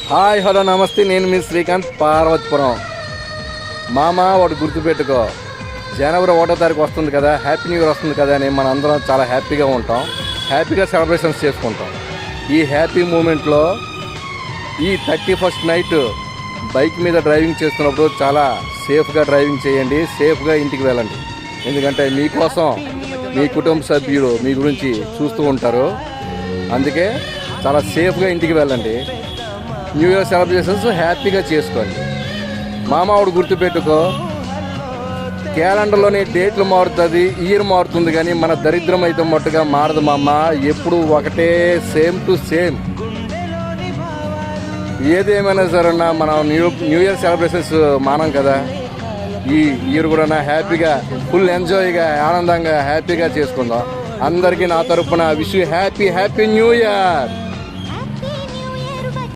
Hi hello నమస్తే, నేను మీ శ్రీకాంత్ పార్వతీపురం. మామ ఒకటి గుర్తుపెట్టుకో, జనవరి 1వ తారీఖు వస్తుంది కదా, హ్యాపీ న్యూ ఇయర్ వస్తుంది కదా అని మన అందరం చాలా హ్యాపీగా ఉంటాం, హ్యాపీగా సెలబ్రేషన్స్ చేసుకుంటాం. ఈ హ్యాపీ మూమెంట్లో ఈ 31st నైట్ బైక్ మీద డ్రైవింగ్ చేస్తున్నప్పుడు చాలా సేఫ్గా డ్రైవింగ్ చేయండి, సేఫ్గా ఇంటికి వెళ్ళండి. ఎందుకంటే మీకోసం మీ కుటుంబ సభ్యులు మీ గురించి చూస్తూ ఉంటారు. అందుకే చాలా సేఫ్గా ఇంటికి వెళ్ళండి. న్యూ ఇయర్ సెలబ్రేషన్స్ హ్యాపీగా చేసుకోండి. మామ ఒకటి గుర్తుపెట్టుకో, క్యాలెండర్లోని డేట్లు మారుతుంది, ఇయర్ మారుతుంది, కానీ మన దరిద్రం అయితే మట్టుగా మారదు మామ. ఎప్పుడు ఒకటే, సేమ్ టు సేమ్. ఏదేమైనా సరే మనం న్యూ ఇయర్ సెలబ్రేషన్స్ మానం కదా. ఈ ఇయర్ కూడా హ్యాపీగా, ఫుల్ ఎంజాయ్గా, ఆనందంగా, హ్యాపీగా చేసుకుందాం. అందరికీ నా తరపున wish you happy new year.